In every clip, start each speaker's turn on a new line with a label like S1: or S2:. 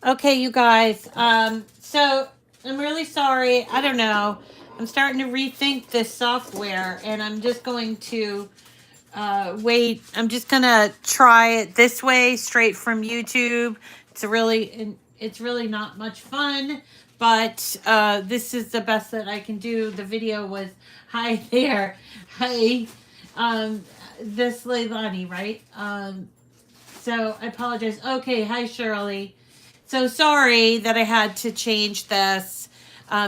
S1: Okay, you guys. So I'm really sorry. I don't know. I'm starting to rethink this software, and I'm just going to wait. I'm just gonna try it this way, straight from YouTube. It's really not much fun, but this is the best that I can do. The video was hi there, hi, um, this Leilani, right? So I apologize. Okay, hi Shirley. So sorry that I had to change this.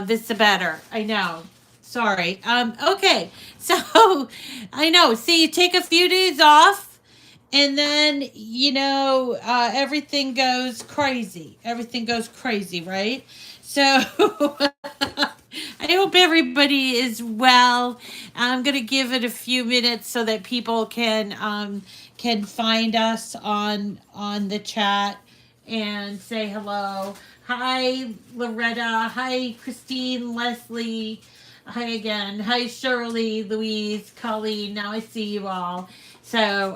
S1: This is better. I know. Sorry. Okay. So I know. See, you take a few days off, and then everything goes crazy. Everything goes crazy, right? So I hope everybody is well. I'm gonna give it a few minutes so that people can find us on the chat and say hello. Hi Loretta. Hi Christine, Leslie. Hi again. Hi Shirley, Louise, Colleen. Now I see you all. So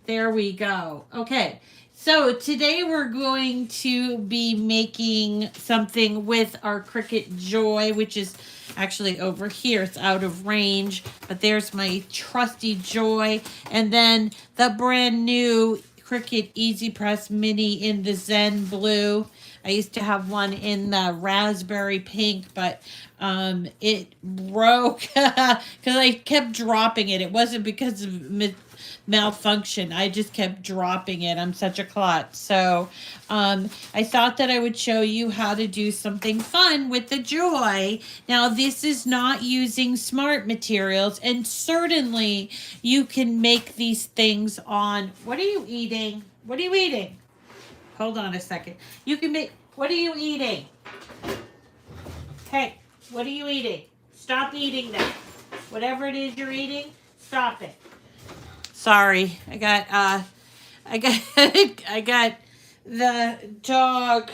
S1: there we go. Okay. So today we're going to be making something with our Cricut Joy, which is actually over here. It's out of range, but there's my trusty Joy. And then the brand new Cricut EasyPress Mini in the Zen Blue. I used to have one in the raspberry pink, but it broke because I kept dropping it. It wasn't because of malfunction. I just kept dropping it. I'm such a klutz. So I thought that I would show you how to do something fun with the Joy. Now, this is not using smart materials, and certainly you can make these things on. What are you eating? What are you eating? Hold on a second. You can make. What are you eating? Hey, what are you eating? Stop eating that. Whatever it is you're eating, stop it. Sorry, I got I got the dog.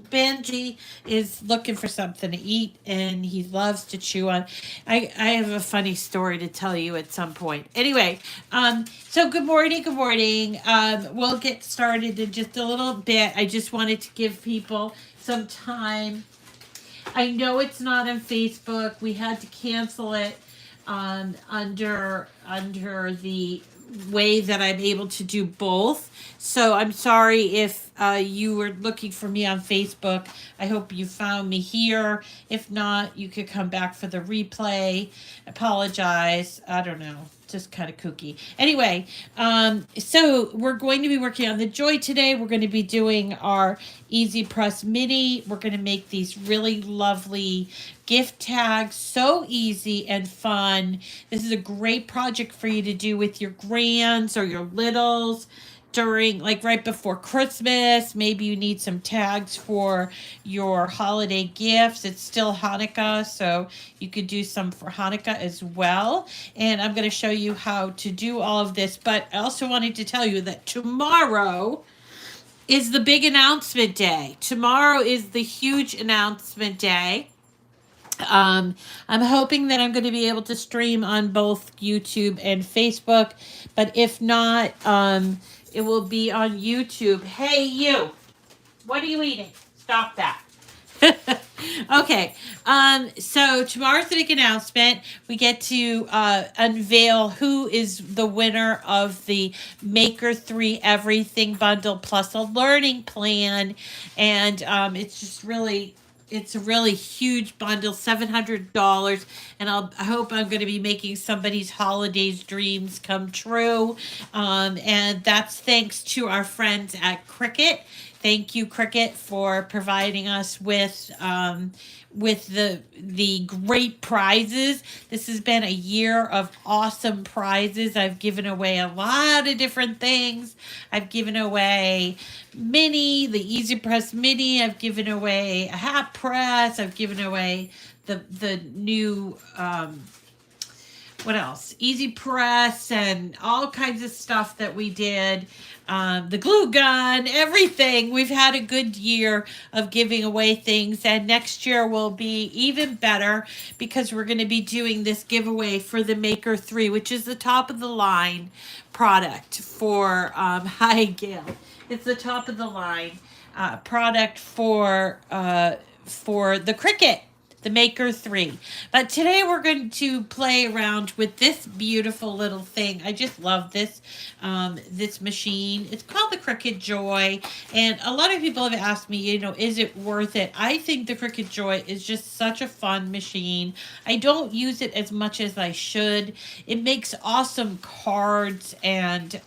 S1: Benji is looking for something to eat, and he loves to chew on. I have a funny story to tell you at some point. Anyway, so good morning, good morning. We'll get started in just a little bit. I just wanted to give people some time. I know it's not on Facebook. We had to cancel it under the way that I'm able to do both. So I'm sorry if you were looking for me on Facebook. I hope you found me here. If not, you could come back for the replay. Apologize. I don't know. Just kind of kooky. Anyway, so we're going to be working on the Joy today. We're going to be doing our Easy Press Mini. We're going to make these really lovely gift tags. So easy and fun. This is a great project for you to do with your grands or your littles during, like, right before Christmas. Maybe you need some tags for your holiday gifts. It's still Hanukkah, so you could do some for Hanukkah as well. And I'm going to show you how to do all of this. But I also wanted to tell you that tomorrow is the big announcement day. Tomorrow is the huge announcement day. I'm hoping that I'm going to be able to stream on both YouTube and Facebook, but if not, it will be on YouTube. Hey, you! What are you eating? Stop that. Okay. So tomorrow's the big announcement. We get to unveil who is the winner of the Maker 3 Everything Bundle plus a learning plan. And it's a really huge bundle, $700, and I hope I'm going to be making somebody's holidays dreams come true. And that's thanks to our friends at Cricut. Thank you, Cricut, for providing us with the great prizes. This has been a year of awesome prizes. I've given away a lot of different things. I've given away the EasyPress Mini. I've given away a hat press. I've given away the new what else? EasyPress and all kinds of stuff that we did. The glue gun, everything. We've had a good year of giving away things, and next year will be even better because we're going to be doing this giveaway for the Maker 3, which is the top of the line product for hi Gail. It's the top of the line product for the Cricut, the Maker 3. But today we're going to play around with this beautiful little thing. I just love this machine. It's called the Cricut Joy, and a lot of people have asked me, is it worth it? I think the Cricut Joy is just such a fun machine. I don't use it as much as I should. It makes awesome cards and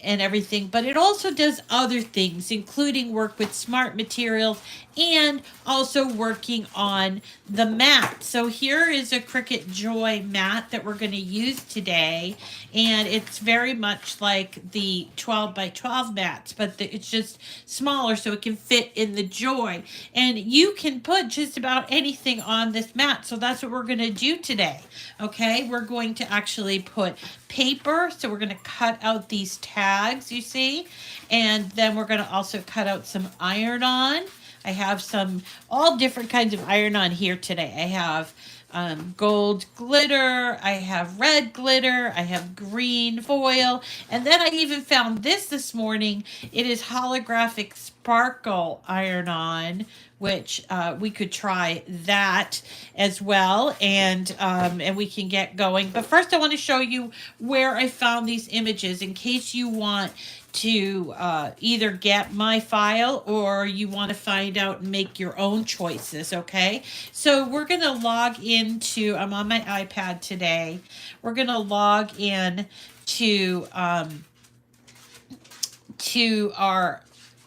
S1: everything, but it also does other things, including work with smart materials and also working on the mat. So here is a Cricut Joy mat that we're going to use today, and it's very much like the 12 by 12 mats, but it's just smaller so it can fit in the Joy. And you can put just about anything on this mat, so that's what we're going to do today. Okay, we're going to actually put paper, so we're going to cut out these tags, you see, and then we're going to also cut out some iron-on. I have some all different kinds of iron-on here today. I have gold glitter, I have red glitter, I have green foil, and then I even found this morning. It is holographic sparkle iron-on, which we could try that as well, and we can get going. But first I want to show you where I found these images in case you want to either get my file or you want to find out and make your own choices, okay? So we're going to log into, I'm on my iPad today, we're going to log in to our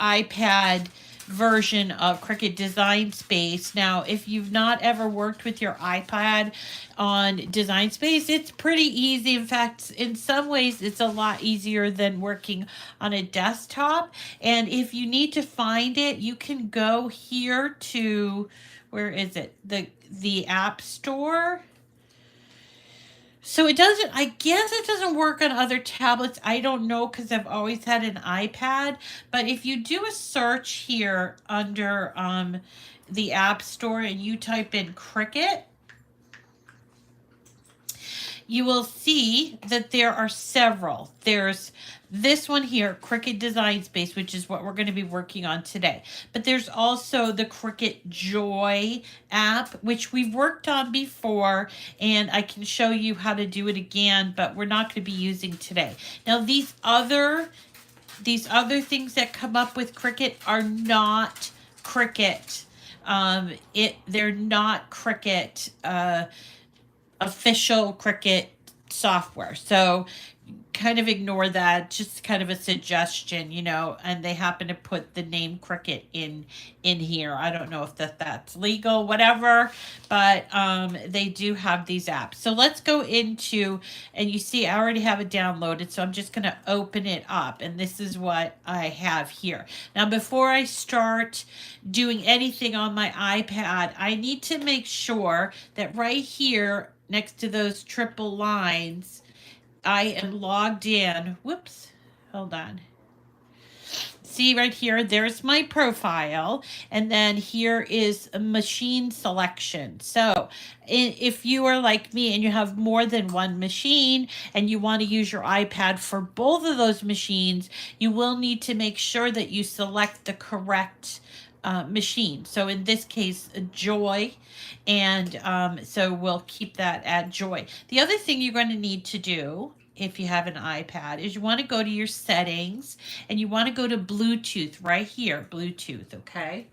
S1: iPad version of Cricut Design Space. Now, if you've not ever worked with your iPad on Design Space, it's pretty easy. In fact, in some ways, it's a lot easier than working on a desktop. And if you need to find it, you can go here to, where is it? The App Store. So it doesn't, I guess it doesn't work on other tablets. I don't know because I've always had an iPad. But if you do a search here under the App Store and you type in Cricut, you will see that there are several. There's this one here, Cricut Design Space, which is what we're going to be working on today. But there's also the Cricut Joy app, which we've worked on before, and I can show you how to do it again, but we're not going to be using today. Now, these other things that come up with Cricut are not Cricut. They're not Cricut official Cricut software. So kind of ignore that, just kind of a suggestion, and they happen to put the name Cricut in here. I don't know if that's legal, whatever, but they do have these apps. So let's go into, and you see I already have it downloaded, so I'm just going to open it up, and this is what I have here. Now, before I start doing anything on my iPad, I need to make sure that right here next to those triple lines, I am logged in. Whoops, hold on. See right here, there's my profile, and then here is a machine selection. So if you are like me and you have more than one machine and you want to use your iPad for both of those machines, you will need to make sure that you select the correct machine. So in this case, Joy, and so we'll keep that at Joy. The other thing you're going to need to do if you have an iPad is you want to go to your settings and you want to go to Bluetooth right here, Bluetooth, okay?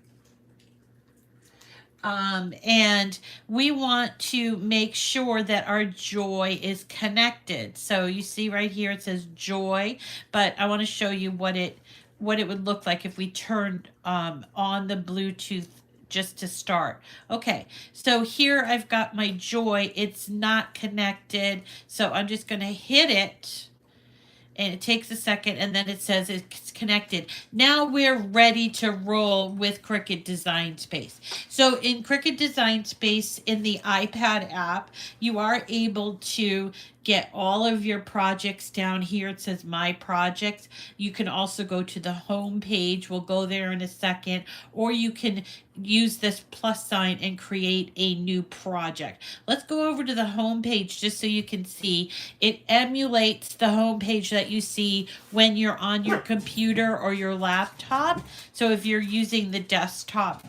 S1: And we want to make sure that our Joy is connected. So you see right here it says Joy, but I want to show you what it would look like if we turned on the Bluetooth just to start. Okay, so here I've got my Joy. It's not connected, so I'm just going to hit it, and it takes a second, and then it says it's connected. Now we're ready to roll with Cricut Design Space. So in Cricut Design Space in the iPad app, you are able to get all of your projects down here. It says My Projects. You can also go to the home page. We'll go there in a second. Or you can use this plus sign and create a new project. Let's go over to the home page just so you can see. It emulates the home page that you see when you're on your computer or your laptop. So if you're using the desktop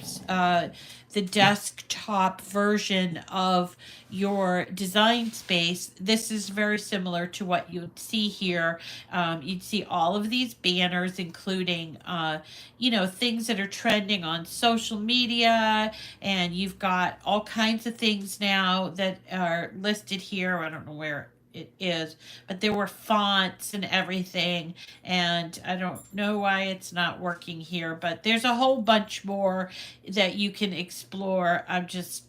S1: version of your design space, this is very similar to what you'd see here. You'd see all of these banners, including, things that are trending on social media, and you've got all kinds of things now that are listed here. I don't know where it is, but there were fonts and everything, and I don't know why it's not working here, but there's a whole bunch more that you can explore. I'm just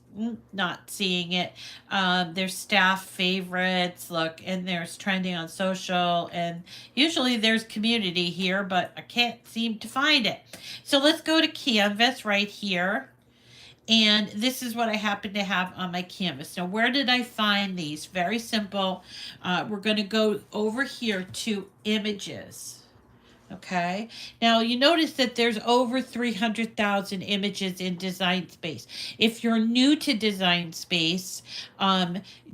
S1: not seeing it. There's staff favorites, look, and there's trending on social, and usually there's community here, but I can't seem to find it. So let's go to Canvas right here. And this is what I happen to have on my canvas. Now, where did I find these? Very simple. We're going to go over here to images. Okay. Now you notice that there's over 300,000 images in Design Space. If you're new to Design Space,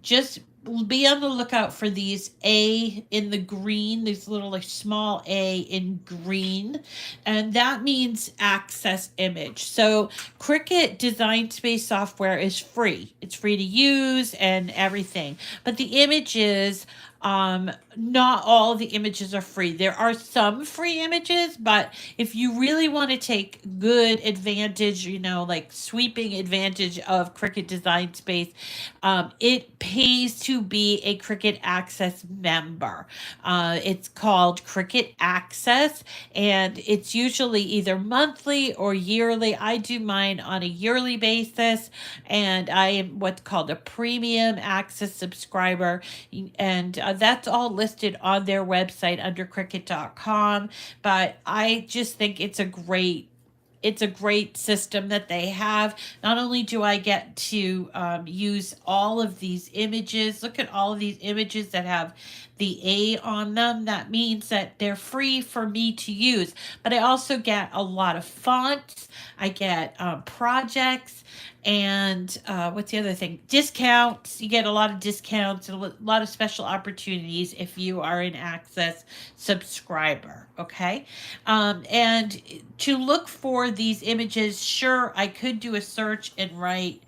S1: just be on the lookout for these A in the green, these little like small A in green, and that means access image. So Cricut Design Space software is free. It's free to use and everything, but the images, not all the images are free. There are some free images, but if you really want to take good advantage, like sweeping advantage of Cricut Design Space, it pays to be a Cricut Access member. It's called Cricut Access, and it's usually either monthly or yearly. I do mine on a yearly basis, and I am what's called a premium access subscriber, and that's all listed on their website under Cricut.com. But I just think it's a great system that they have. Not only do I get to use all of these images, look at all of these images that have the A on them. That means that they're free for me to use. But I also get a lot of fonts. I get projects. And what's the other thing? Discounts. You get a lot of discounts and a lot of special opportunities if you are an Access subscriber. Okay. And to look for these images, sure, I could do a search and write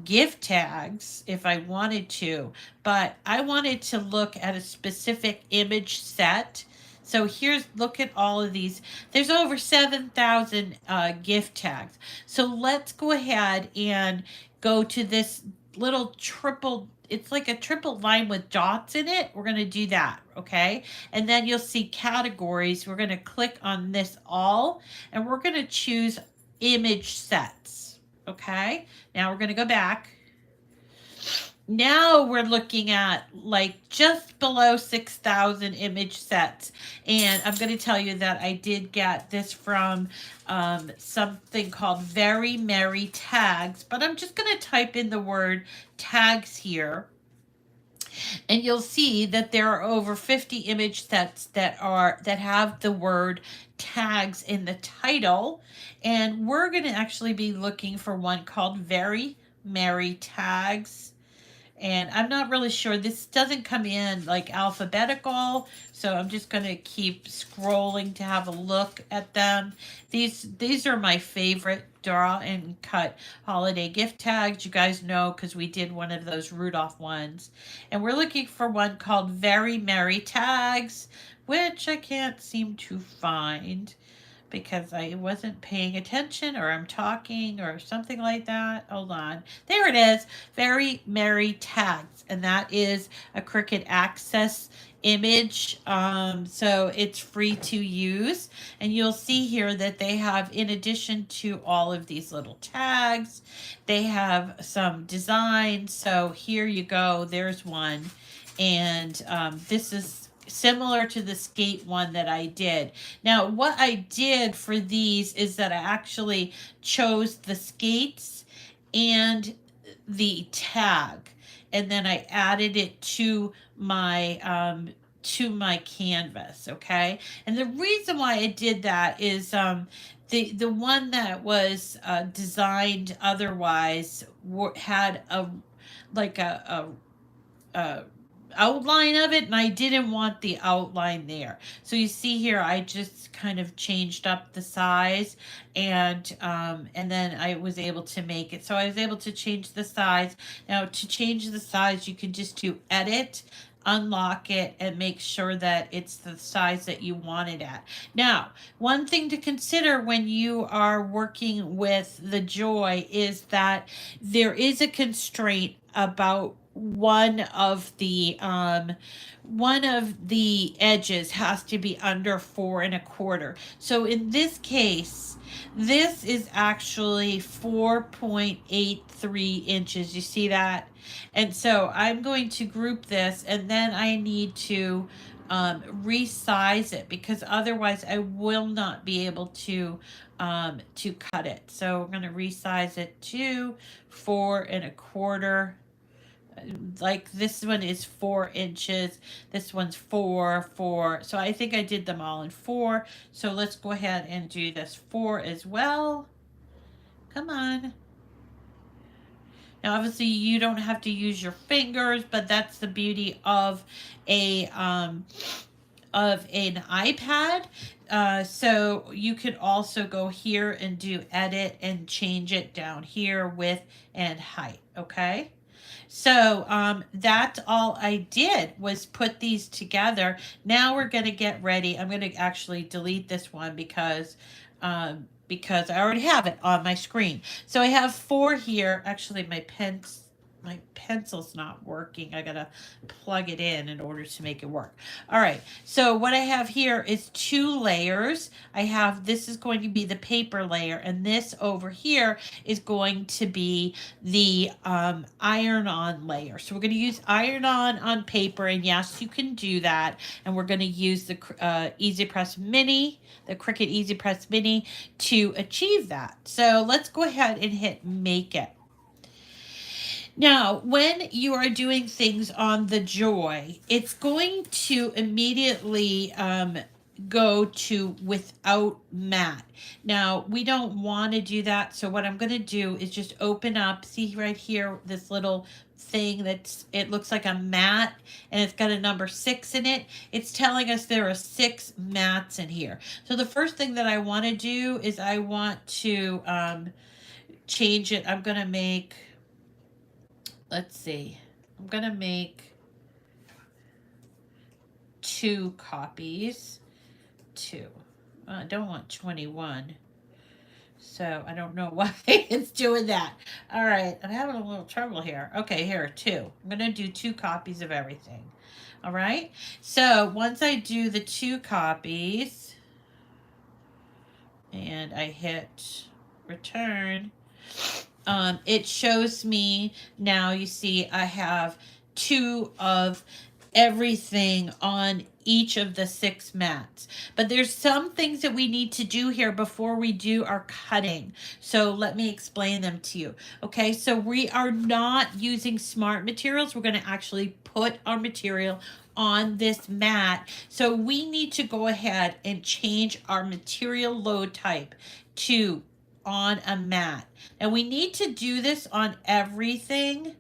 S1: gift tags if I wanted to, but I wanted to look at a specific image set. So look at all of these. There's over 7,000 gift tags. So let's go ahead and go to this little it's like a triple line with dots in it. We're going to do that, okay? And then you'll see categories. We're going to click on this all, and we're going to choose image sets, okay? Now we're going to go back. Now we're looking at like just below 6,000 image sets. And I'm going to tell you that I did get this from something called Very Merry Tags, but I'm just going to type in the word tags here. And you'll see that there are over 50 image sets that have the word tags in the title. And we're going to actually be looking for one called Very Merry Tags. And I'm not really sure. This doesn't come in like alphabetical, so I'm just going to keep scrolling to have a look at them. These are my favorite draw and cut holiday gift tags. You guys know because we did one of those Rudolph ones. And we're looking for one called Very Merry Tags, which I can't seem to find because I wasn't paying attention, or I'm talking or something like that. Hold on. There it is. Very Merry Tags. And that is a Cricut Access image. So it's free to use. And you'll see here that they have, in addition to all of these little tags, they have some designs. So here you go. There's one. And this is similar to the skate one that I did. Now, what I did for these is that I actually chose the skates and the tag, and then I added it to my to my canvas, okay? And the reason why I did that is the one that was designed otherwise had a like a outline of it, and I didn't want the outline there. So you see here, I just kind of changed up the size, and then I was able to make it. So I was able to change the size. Now to change the size, you can just do edit, unlock it, and make sure that it's the size that you want it at. Now, one thing to consider when you are working with the Joy is that there is a constraint about one of the edges has to be under 4 1/4. So in this case, this is actually 4.83 inches. You see that? And so I'm going to group this, and then I need to resize it, because otherwise I will not be able to cut it. So I'm going to resize it to 4 1/4. Like this one is 4 inches, this one's 4. So I think I did them all in 4. So let's go ahead and do this 4 as well. Come on. Now obviously you don't have to use your fingers, but that's the beauty of an iPad. So you could also go here and do edit and change it down here, width and height. Okay. So that's all I did, was put these together. Now we're going to get ready. I'm going to actually delete this one because I already have it on my screen. So I have 4 here. Actually, my pencil's not working. I gotta plug it in order to make it work. All right, so what I have here is 2 layers. This is going to be the paper layer, and this over here is going to be the iron-on layer. So we're going to use iron-on paper, and yes, you can do that. And we're going to use the EasyPress Mini, the Cricut EasyPress Mini, to achieve that. So let's go ahead and hit Make It. Now, when you are doing things on the Joy, it's going to immediately go to without mat. Now, we don't want to do that. So what I'm going to do is just open up, see right here, this little thing it looks like a mat, and it's got a number 6 in it. It's telling us there are 6 mats in here. So the first thing that I want to do is I want to change it. I'm going to make, let's see, I'm going to make 2 copies. 2. I don't want 21. So I don't know why it's doing that. All right, I'm having a little trouble here. Okay, here are 2. I'm going to do 2 copies of everything. All right, so once I do the 2 copies and I hit return, it shows me now, you see I have 2 of everything on each of the 6 mats. But there's some things that we need to do here before we do our cutting. So let me explain them to you. Okay, so we are not using smart materials. We're going to actually put our material on this mat. So we need to go ahead and change our material load type to on a mat. And we need to do this on everything.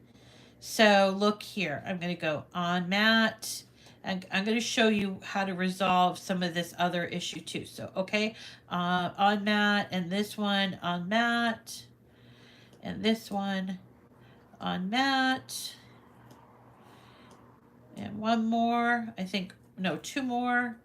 S1: So look here, I'm going to go on mat, and I'm going to show you how to resolve some of this other issue too. So, okay, on mat, and this one on mat, and this one on mat, and one more, I think, no, 2 more.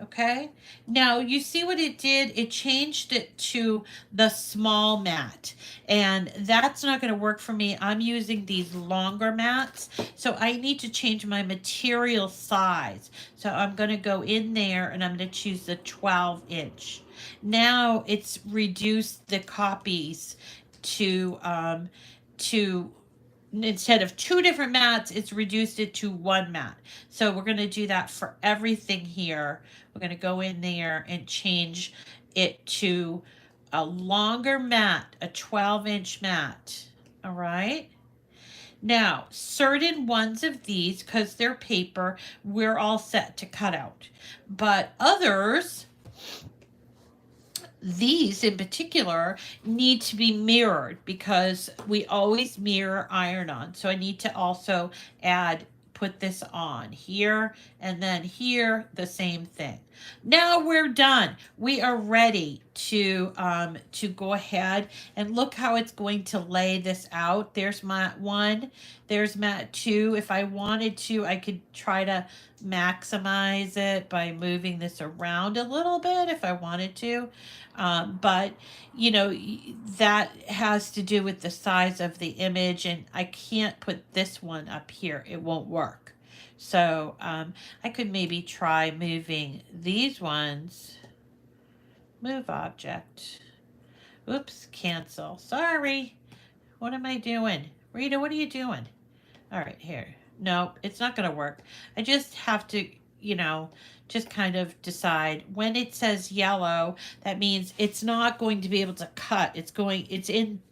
S1: Okay, now you see what it did? It changed it to the small mat, and that's not going to work for me. I'm using these longer mats, so I need to change my material size. So I'm going to go in there and I'm going to choose the 12-inch. Now it's reduced the copies to instead of 2 different mats, it's reduced it to 1 mat. So we're going to do that for everything here. We're going to go in there and change it to a longer mat, a 12-inch mat. All right. Now, certain ones of these, because they're paper, we're all set to cut out. But others, these in particular, need to be mirrored because we always mirror iron on. So I need to also put this on here, and then here, the same thing. Now we're done. We are ready to go ahead and look how it's going to lay this out. There's mat 1, there's mat 2. If I wanted to, I could try to maximize it by moving this around a little bit if I wanted to. But you know, that has to do with the size of the image, and I can't put this one up here. It won't work. So I could maybe try moving these ones. Move object. Oops, cancel. Sorry. What am I doing? Rita, what are you doing? All right, here. No, it's not going to work. I just have to, you know, just kind of decide. When it says yellow, that means it's not going to be able to cut. It's in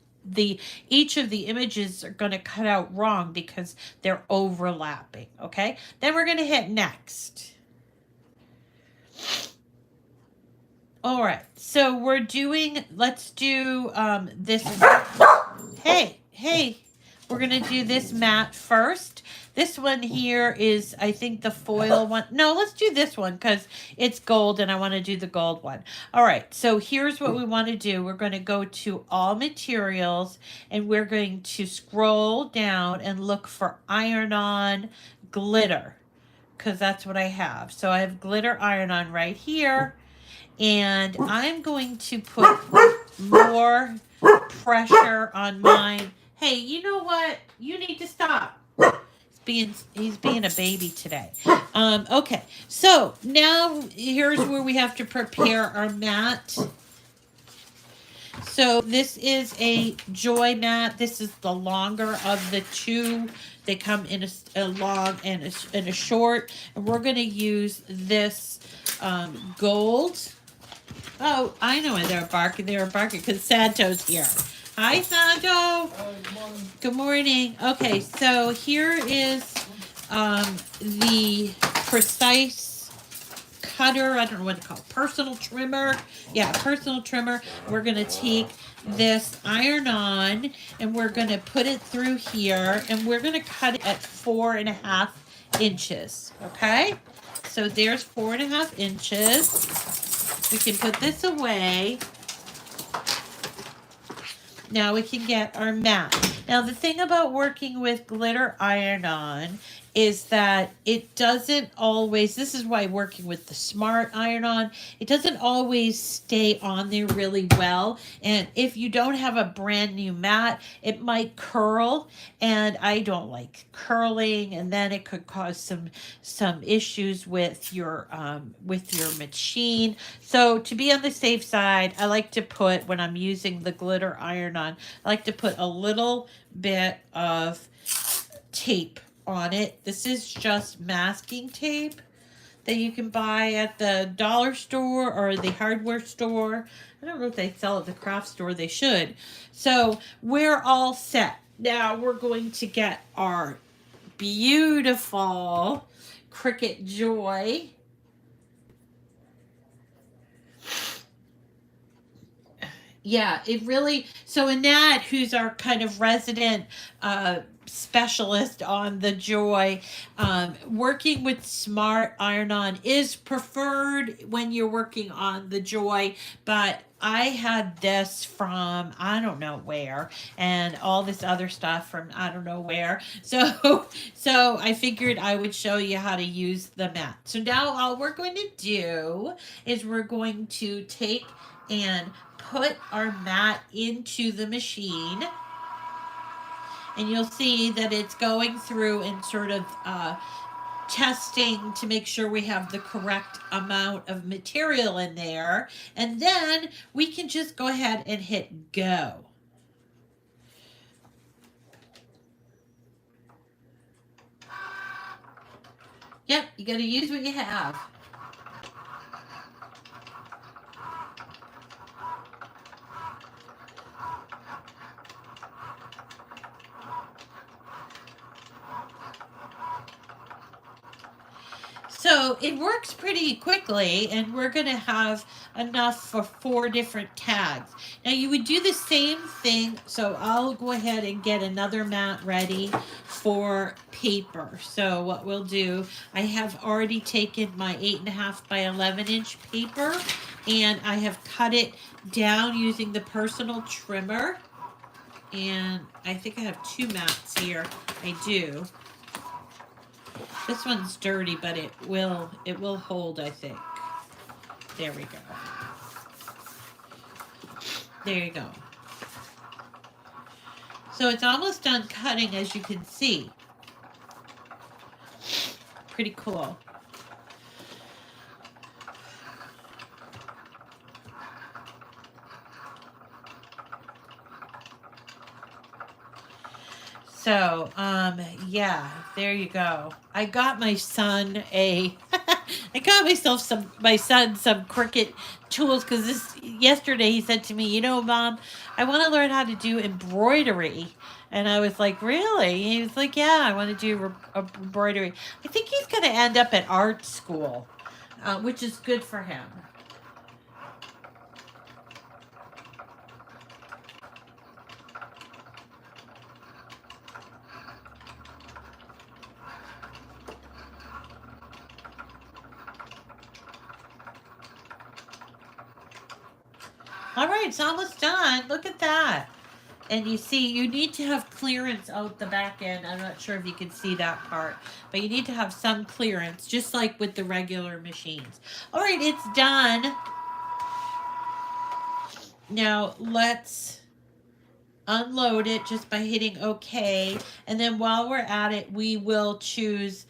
S1: each of the images are going to cut out wrong because they're overlapping, okay? Then we're going to hit next. All right, so let's do this. Hey, we're going to do this mat first. This one here is, I think, the foil one. No, let's do this one because it's gold and I want to do the gold one. All right, so here's what we want to do. We're going to go to all materials and we're going to scroll down and look for iron-on glitter because that's what I have. So I have glitter iron-on right here. And I'm going to put more pressure on mine. Hey, you know what? You need to stop. He's being a baby today. Okay, so now here's where we have to prepare our mat. So this is a Joy mat. This is the longer of the two. They come in a long and a short. And we're going to use this gold. Oh, I know why they're barking. They were barking because Santo's here. Hi, Santo.
S2: Good morning.
S1: Good morning. Okay, so here is the precise cutter. I don't know what to call it. Personal trimmer. Yeah, personal trimmer. We're going to take this iron-on and we're going to put it through here and we're going to cut it at 4.5 inches. Okay? So there's 4.5 inches. We can put this away. Now we can get our mat. Now the thing about working with glitter iron-on is that it doesn't always, this is why working with the smart iron-on, it doesn't always stay on there really well. And if you don't have a brand new mat, it might curl, and I don't like curling, and then it could cause some issues with your machine. So to be on the safe side, I like to put, when I'm using the glitter iron-on, I like to put a little bit of tape on it. This is just masking tape that you can buy at the dollar store or the hardware store. I don't know if they sell at the craft store. They should. So we're all set. Now we're going to get our beautiful Cricut Joy. Yeah, it really, so Annette, who's our kind of resident specialist on the Joy, working with smart iron-on is preferred when you're working on the Joy, but I had this from I don't know where, and all this other stuff from I don't know where. So I figured I would show you how to use the mat. So now all we're going to do is we're going to take and put our mat into the machine. And you'll see that it's going through and sort of testing to make sure we have the correct amount of material in there. And then we can just go ahead and hit go. Yep, you got to use what you have. So it works pretty quickly, and we're going to have enough for 4 different tags. Now you would do the same thing, so I'll go ahead and get another mat ready for paper. So what we'll do, I have already taken my 8.5 by 11-inch paper, and I have cut it down using the personal trimmer. And I think I have 2 mats here. I do. This one's dirty, but it will hold, I think. There we go. There you go. So it's almost done cutting, as you can see. Pretty cool. So, yeah, there you go. I got my son I got my son some Cricut tools, because yesterday he said to me, you know, Mom, I want to learn how to do embroidery. And I was like, really? He was like, yeah, I want to do embroidery. I think he's going to end up at art school, which is good for him. All right, it's almost done. Look at that. And you see, you need to have clearance out the back end. I'm not sure if you can see that part, but you need to have some clearance, just like with the regular machines. All right, it's done. Now let's unload it just by hitting OK. And then while we're at it, we will choose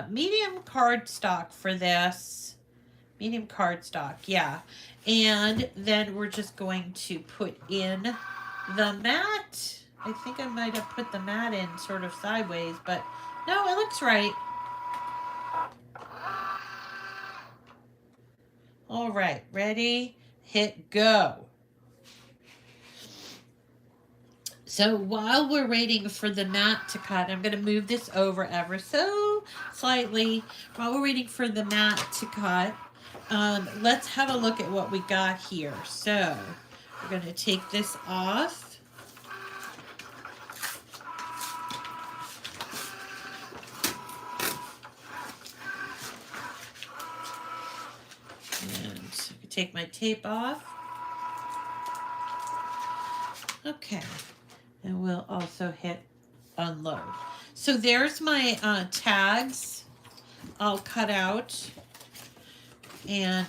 S1: medium cardstock for this. Medium cardstock, yeah. And then we're just going to put in the mat. I think I might have put the mat in sort of sideways, but no, it looks right. All right, ready, hit go. So while we're waiting for the mat to cut, I'm going to move this over ever so slightly. While we're waiting for the mat to cut, let's have a look at what we got here. So we're going to take this off. And I can take my tape off. Okay. And we'll also hit unload. So there's my tags all cut out. And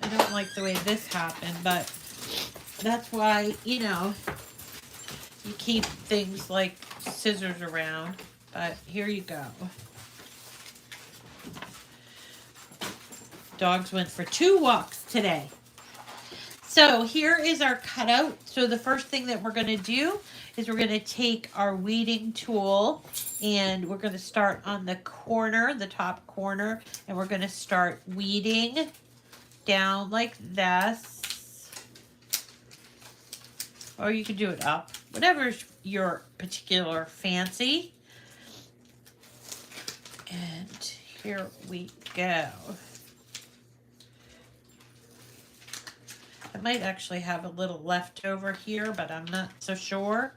S1: I don't like the way this happened, but that's why, you know, you keep things like scissors around. But here you go. Dogs went for 2 walks today. So here is our cutout. So the first thing that we're going to do is we're going to take our weeding tool, and we're going to start on the corner, the top corner, and we're going to start weeding down like this. Or you can do it up, whatever's your particular fancy. And here we go. I might actually have a little left over here, but I'm not so sure.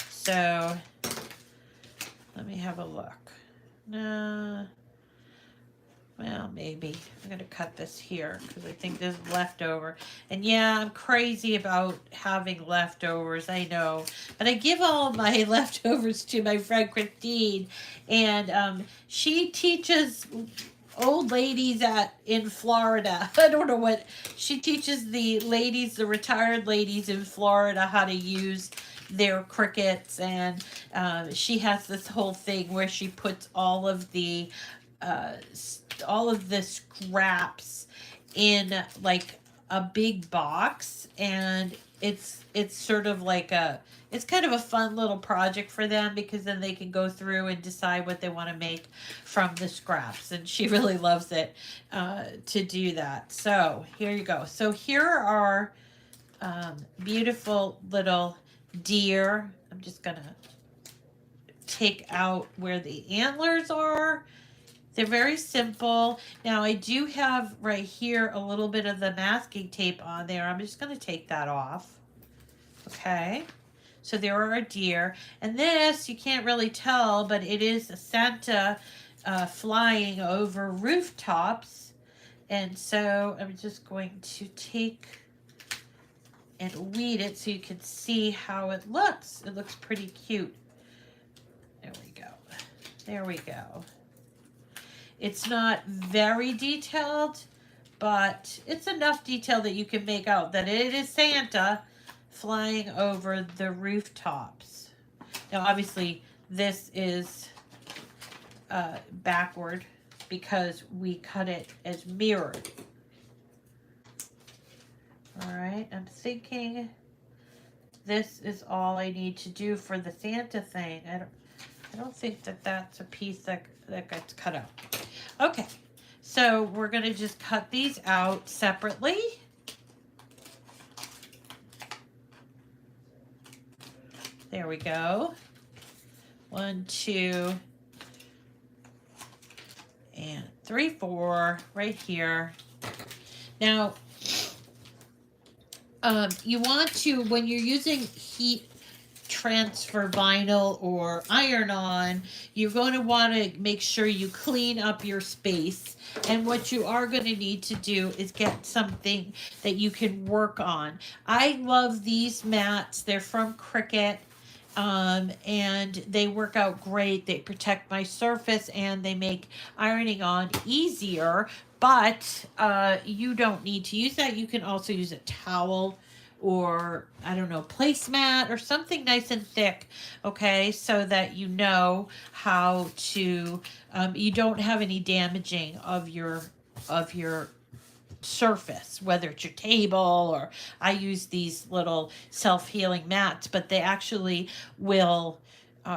S1: So let me have a look. No. Well, maybe. I'm going to cut this here because I think this is leftover. And yeah, I'm crazy about having leftovers, I know. But I give all my leftovers to my friend Christine. And she teaches old ladies in Florida. I don't know what. She teaches the retired ladies in Florida how to use their Cricuts. And she has this whole thing where she puts all of the scraps in like a big box, and it's sort of like it's kind of a fun little project for them, because then they can go through and decide what they want to make from the scraps, and she really loves it to do that. So here you go. So here are beautiful little deer. I'm just gonna take out where the antlers are. They're very simple. Now I do have right here a little bit of the masking tape on there. I'm just going to take that off. Okay. So there are a deer. And this, you can't really tell, but it is a Santa flying over rooftops. And so I'm just going to take and weed it so you can see how it looks. It looks pretty cute. There we go. There we go. It's not very detailed, but it's enough detail that you can make out that it is Santa flying over the rooftops. Now, obviously, this is backward because we cut it as mirrored. All right, I'm thinking this is all I need to do for the Santa thing. I don't think that that's a piece that gets cut out. Okay, so we're going to just cut these out separately. There we go. 1, 2, and 3, 4 right here. Now, you want to, when you're using heat transfer vinyl or iron-on, you're going to want to make sure you clean up your space. And what you are going to need to do is get something that you can work on. I love these mats. They're from Cricut. And they work out great. They protect my surface and they make ironing on easier, but you don't need to use that. You can also use a towel or, I don't know, placemat or something nice and thick, okay, so that you know how to, you don't have any damaging of your surface, whether it's your table or I use these little self-healing mats, but they actually will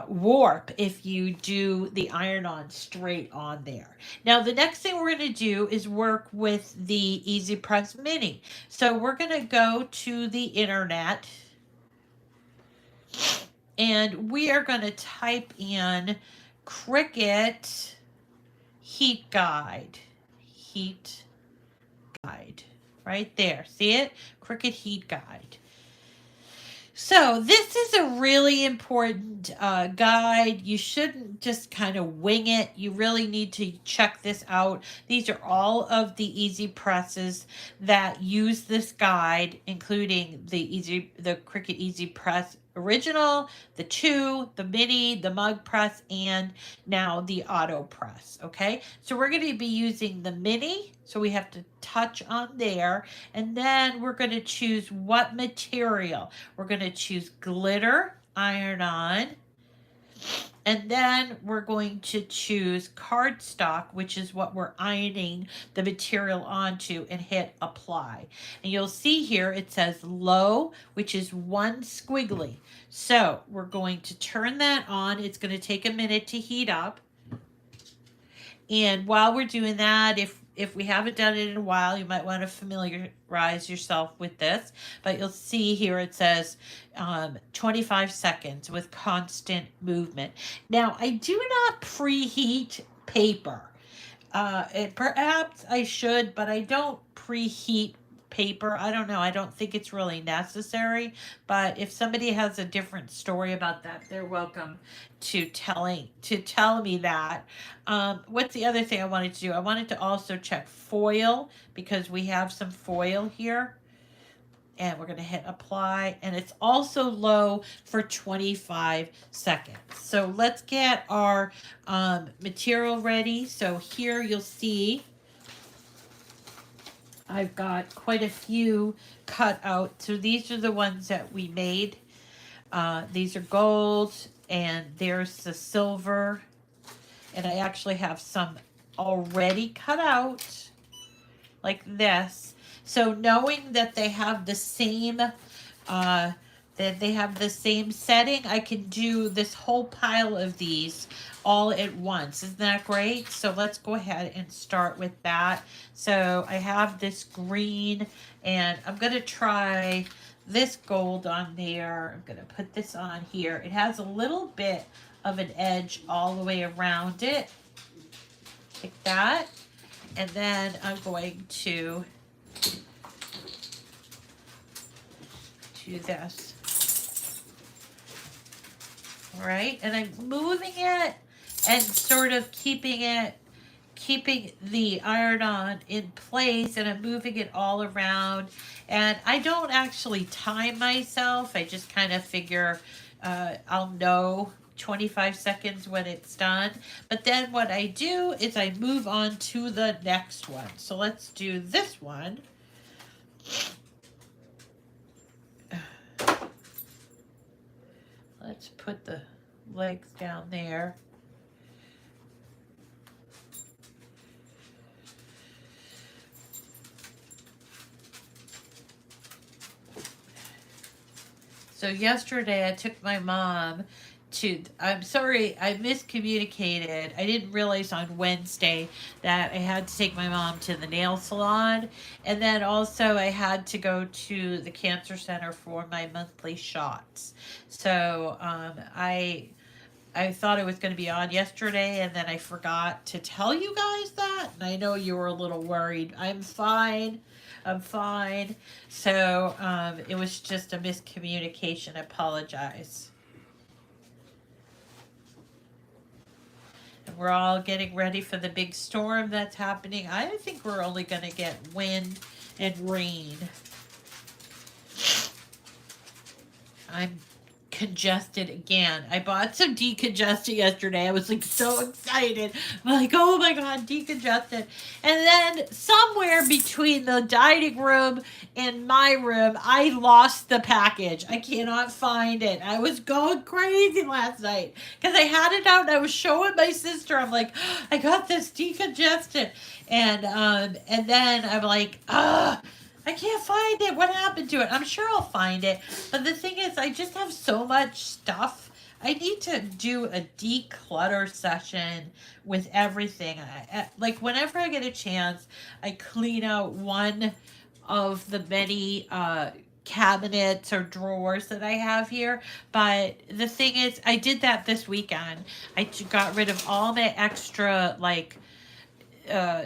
S1: warp if you do the iron-on straight on there. Now the next thing we're going to do is work with the EasyPress Mini. So we're going to go to the internet and we are going to type in Cricut Heat Guide. Heat Guide. Right there. See it? Cricut Heat Guide. So this is a really important guide. You shouldn't just kind of wing it. You really need to check this out. These are all of the EasyPresses that use this guide, including the Cricut EasyPress Original, the 2, the Mini, the Mug Press, and now the Auto Press. Okay, so we're going to be using the Mini, so we have to touch on there, and then we're going to choose what material. We're going to choose glitter, iron-on, and then we're going to choose cardstock, which is what we're ironing the material onto, and hit apply. And you'll see here it says low, which is 1 squiggly. So we're going to turn that on. It's going to take a minute to heat up. And while we're doing that, if we haven't done it in a while, you might want to familiarize yourself with this. But you'll see here it says 25 seconds with constant movement. Now, I do not preheat paper. Perhaps I should, but I don't preheat paper. I don't know. I don't think it's really necessary. But if somebody has a different story about that, they're welcome to tell me that. What's the other thing I wanted to do? I wanted to also check foil because we have some foil here. And we're going to hit apply. And it's also low for 25 seconds. So let's get our material ready. So here you'll see I've got quite a few cut out. So these are the ones that we made. These are gold, and there's the silver. And I actually have some already cut out like this. So knowing that they have the same setting, I can do this whole pile of these all at once. Isn't that great? So let's go ahead and start with that. So I have this green, and I'm going to try this gold on there. I'm going to put this on here. It has a little bit of an edge all the way around it. take that, and then I'm going to do this. All right, and I'm moving it and sort of keeping the iron-on in place, and I'm moving it all around. And I don't actually time myself. I just kind of figure I'll know 25 seconds when it's done. But then what I do is I move on to the next one. So let's do this one. Let's put the legs down there. So yesterday I took my mom to, I'm sorry, I miscommunicated. I didn't realize on Wednesday that I had to take my mom to the nail salon. And then also I had to go to the cancer center for my monthly shots. So I thought it was going to be on yesterday, and then I forgot to tell you guys that. And I know you were a little worried. I'm fine. I'm fine. So it was just a miscommunication. I apologize. And we're all getting ready for the big storm that's happening. I think we're only going to get wind and rain. I'm congested again. I bought some decongestant yesterday. I was like so excited. I'm like, oh my god, decongestant. And then somewhere between the dining room and my room, I lost the package. I cannot find it. I was going crazy last night because I had it out and I was showing my sister. I'm like, I got this decongestant. And then I'm like, I can't find it. What happened to it? I'm sure I'll find it. But the thing is, I just have so much stuff. I need to do a declutter session with everything. Like whenever I get a chance, I clean out one of the many cabinets or drawers that I have here. But the thing is, I did that this weekend. I got rid of all my extra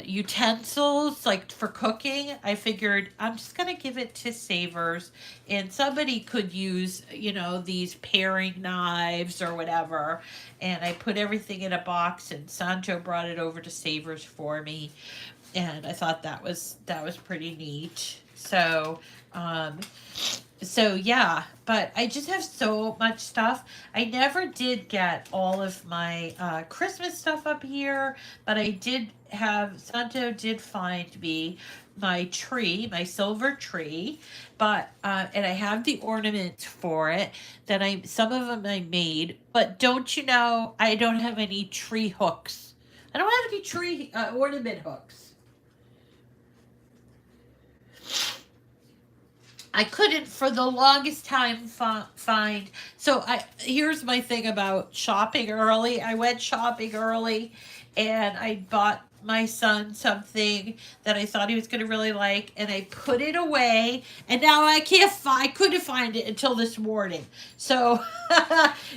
S1: utensils like for cooking. I figured I'm just gonna give it to Savers, and somebody could use these paring knives or whatever. And I put everything in a box, and Sancho brought it over to Savers for me, and I thought that was pretty neat. So yeah, but I just have so much stuff. I never did get all of my Christmas stuff up here, but I did have, Santo did find me my tree, my silver tree, but and I have the ornaments for it that some of them I made, but don't you know, I don't have any tree hooks. I don't have any tree ornament hooks. I couldn't for the longest time find. So here's my thing about shopping early. I went shopping early, and I bought my son something that I thought he was going to really like, and I put it away, and now I couldn't find it until this morning. So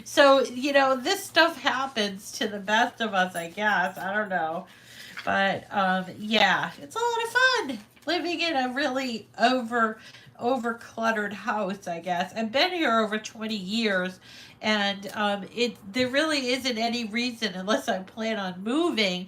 S1: so this stuff happens to the best of us, I guess. I don't know. But yeah, it's a lot of fun living in a really over-cluttered house, I guess. I've been here over 20 years, and there really isn't any reason, unless I plan on moving,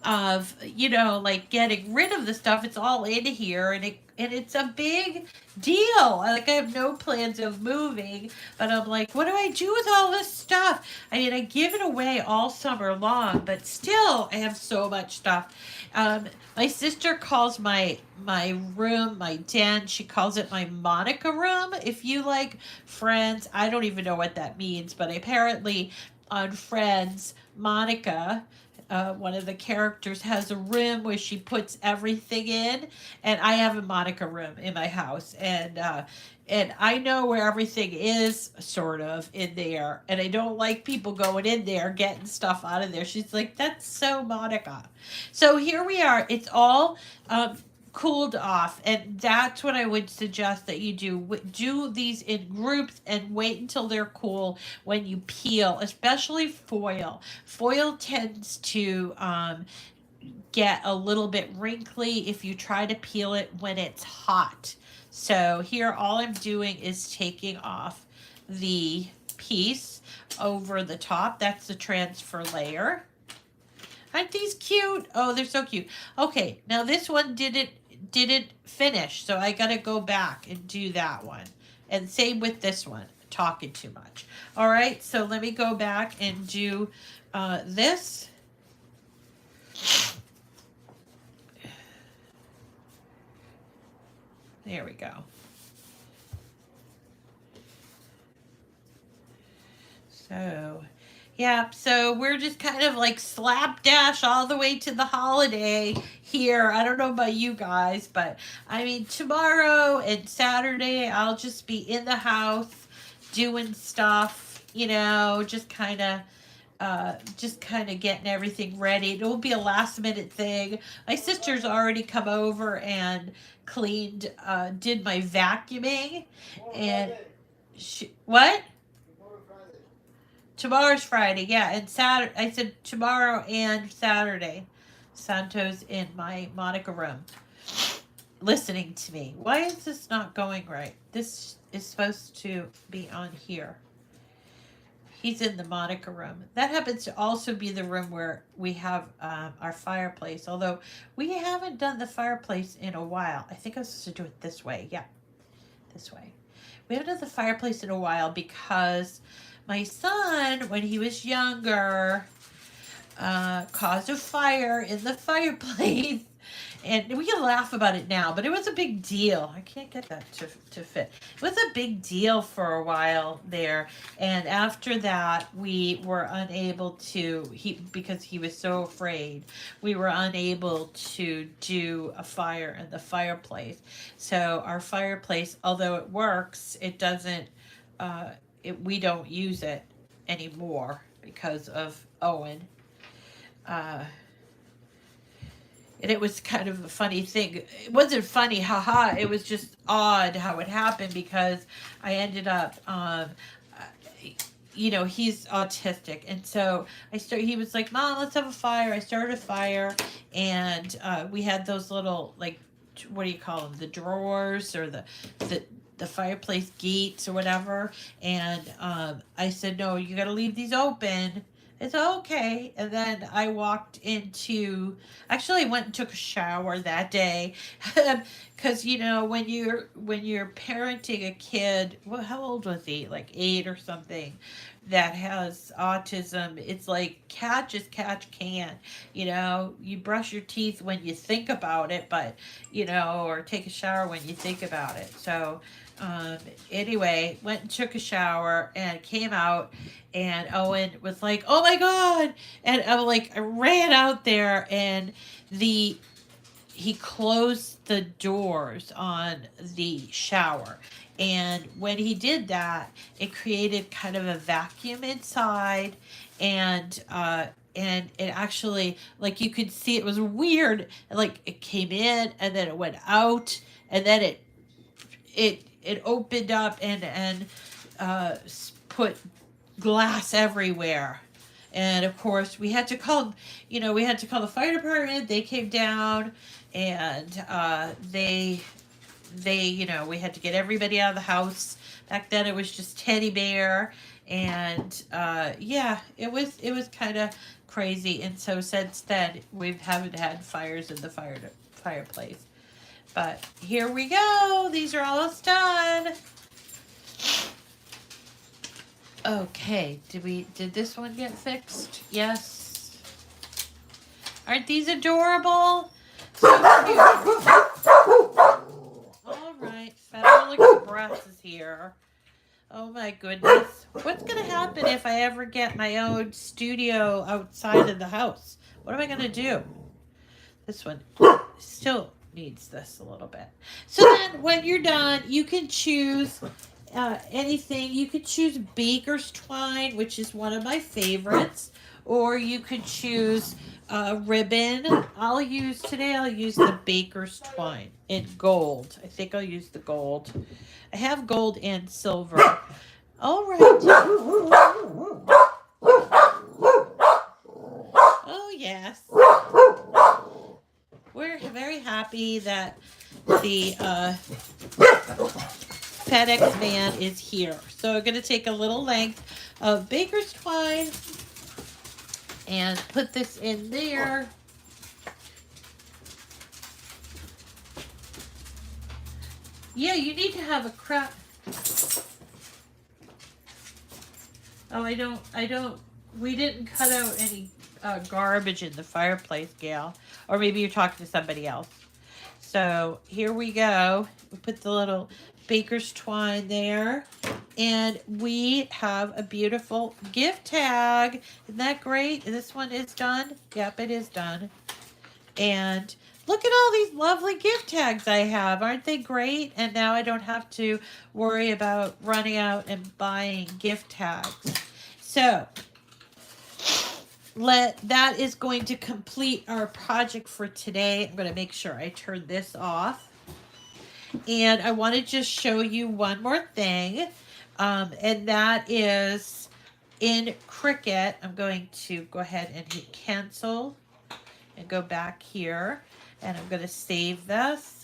S1: of like getting rid of the stuff. It's all in here, and it's a big deal. Like, I have no plans of moving, but I'm like, what do I do with all this stuff? I mean, I give it away all summer long, but still I have so much stuff. My sister calls my room, my den, she calls it my Monica room. If you like Friends, I don't even know what that means, but apparently on Friends, Monica, one of the characters, has a room where she puts everything in, and I have a Monica room in my house, and I know where everything is, sort of, in there, and I don't like people going in there getting stuff out of there. She's like, that's so Monica. So here we are. It's all cooled off, and that's what I would suggest that you do these in groups and wait until they're cool when you peel, especially foil. Foil tends to get a little bit wrinkly if you try to peel it when it's hot. So here all I'm doing is taking off the piece over the top. That's the transfer layer. Aren't these cute? Oh, they're so cute. Okay, now this one didn't finish, so I gotta go back and do that one. And same with this one. Talking too much. All right, so let me go back and do this. There we go. So, yeah, so we're just kind of like slapdash all the way to the holiday here. I don't know about you guys, but I mean, tomorrow and Saturday, I'll just be in the house doing stuff, you know, just kind of getting everything ready. It will be a last minute thing. My sister's already come over and cleaned, did my vacuuming, and what? Tomorrow's Friday, yeah, and Saturday. I said tomorrow and Saturday. Santo's in my Monica room, listening to me. Why is this not going right? This is supposed to be on here. He's in the Monica room. That happens to also be the room where we have our fireplace. Although we haven't done the fireplace in a while. I think I was supposed to do it this way. Yeah, this way. We haven't done the fireplace in a while because my son, when he was younger, caused a fire in the fireplace. And we can laugh about it now, but it was a big deal. I can't get that to fit. It was a big deal for a while there. And after that, we were unable to, because he was so afraid, we were unable to do a fire in the fireplace. So our fireplace, although it works, it doesn't, we don't use it anymore because of Owen. And it was kind of a funny thing. It wasn't funny, haha. It was just odd how it happened because I ended up, you know, he's autistic. And so he was like, Mom, let's have a fire. I started a fire. And we had those little, like, what do you call them? The drawers or the fireplace gates or whatever. And I said, no, you got to leave these open. It's okay. And then I walked into, actually I went and took a shower that day. Cause you know, when you're parenting a kid, well, how old was he? Like 8 or something, that has autism. It's like catch as catch can, you know, you brush your teeth when you think about it, but you know, or take a shower when you think about it. So, anyway, went and took a shower and came out, and Owen was like, oh my God. And I ran out there, and he closed the doors on the shower. And when he did that, it created kind of a vacuum inside, and it actually, like, you could see, it was weird. Like, it came in and then it went out, and then it opened up and put glass everywhere. And of course we had to call the fire department. They came down, and they we had to get everybody out of the house. Back then it was just Teddy Bear, and yeah, it was kind of crazy. And so since then we haven't had fires in the fireplace. But here we go. These are almost done. Okay, did this one get fixed? Yes. Aren't these adorable? So cute. All right, Federal Express is here. Oh my goodness. What's going to happen if I ever get my own studio outside of the house? What am I going to do? This one still needs this a little bit. So then when you're done, you can choose anything. You could choose baker's twine, which is one of my favorites, or you could choose ribbon. I'll use the baker's twine in gold. I think I'll use the gold. I have gold and silver. All right. Oh yes. happy that the FedEx man is here. So I'm going to take a little length of baker's twine and put this in there. Yeah, you need to have a craft. Oh, we didn't cut out any garbage in the fireplace, Gail. Or maybe you're talking to somebody else. So here we go. We put the little baker's twine there. And we have a beautiful gift tag. Isn't that great? This one is done. Yep, it is done. And look at all these lovely gift tags I have. Aren't they great? And now I don't have to worry about running out and buying gift tags. So that is going to complete our project for today. I'm going to make sure I turn this off. And I want to just show you one more thing. And that is in Cricut. I'm going to go ahead and hit cancel and go back here. And I'm going to save this.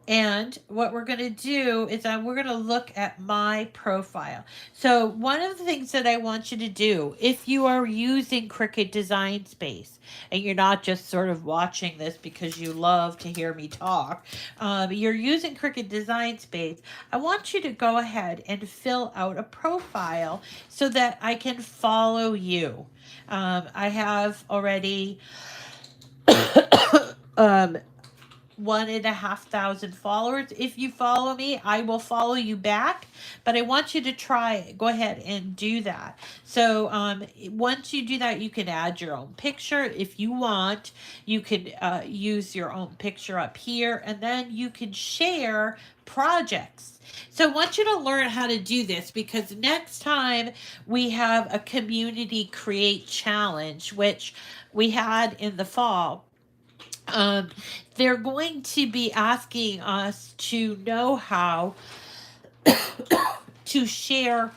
S1: And what we're going to do is we're going to look at my profile. So one of the things that I want you to do, if you are using Cricut Design Space, and you're not just sort of watching this because you love to hear me talk, you're using Cricut Design Space, I want you to go ahead and fill out a profile so that I can follow you. I have already 1,500 followers. If you follow me, I will follow you back, but I want you to try it. Go ahead and do that. So once you do that, you can add your own picture if you want. You can use your own picture up here, and then you can share projects. So I want you to learn how to do this, because next time we have a community create challenge, which we had in the fall. They're going to be asking us to know how to share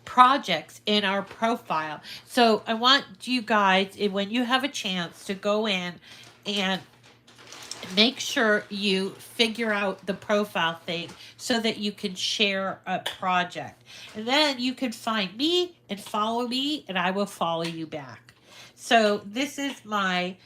S1: projects in our profile. So I want you guys, when you have a chance, to go in and make sure you figure out the profile thing so that you can share a project. And then you can find me and follow me, and I will follow you back. So this is my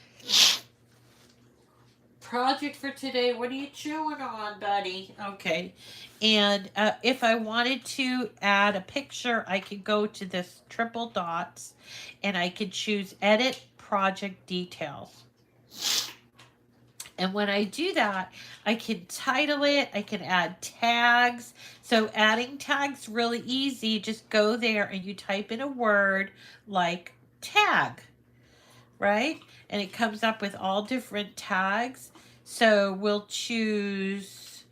S1: project for today. What are you chewing on, buddy? Okay. And if I wanted to add a picture, I could go to this triple dots and I could choose edit project details. And when I do that, I can title it, I can add tags. So adding tags really easy. Just go there and you type in a word like tag, right? And it comes up with all different tags. So we'll choose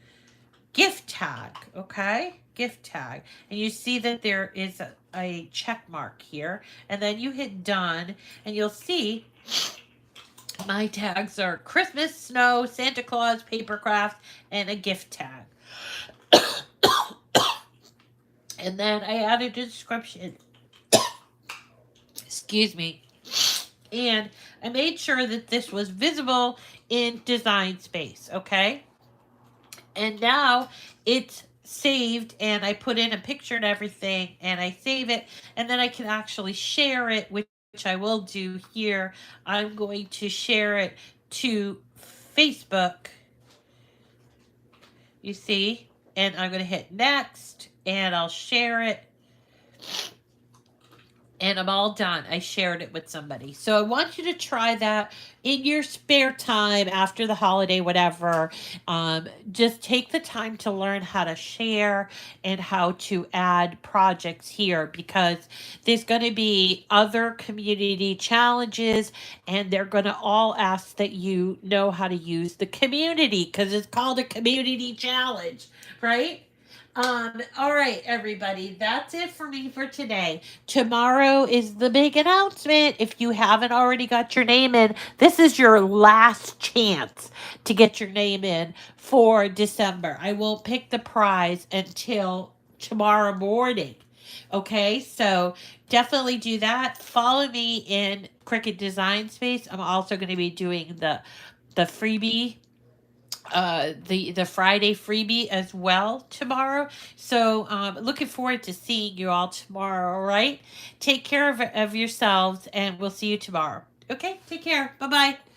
S1: gift tag, okay? Gift tag. And you see that there is a check mark here. And then you hit done, and you'll see my tags are Christmas, snow, Santa Claus, papercraft, and a gift tag. And then I added a description. Excuse me. And I made sure that this was visible in Design Space, okay? And now it's saved, and I put in a picture and everything, and I save it, and then I can actually share it, which I will do here. I'm going to share it to Facebook, you see, and I'm going to hit next, and I'll share it. And I'm all done. I shared it with somebody. So I want you to try that in your spare time after the holiday, whatever. Just take the time to learn how to share and how to add projects here, because there's going to be other community challenges, and they're going to all ask that you know how to use the community, because it's called a community challenge, right? All right, everybody, that's it for me for today. Tomorrow is the big announcement. If you haven't already got your name in, this is your last chance to get your name in for December. I won't pick the prize until tomorrow morning. Okay, so definitely do that. Follow me in Cricut Design Space. I'm also going to be doing the freebie, the Friday freebie as well tomorrow. So looking forward to seeing you all tomorrow. All right, take care of yourselves, and we'll see you tomorrow. Okay, take care. Bye bye.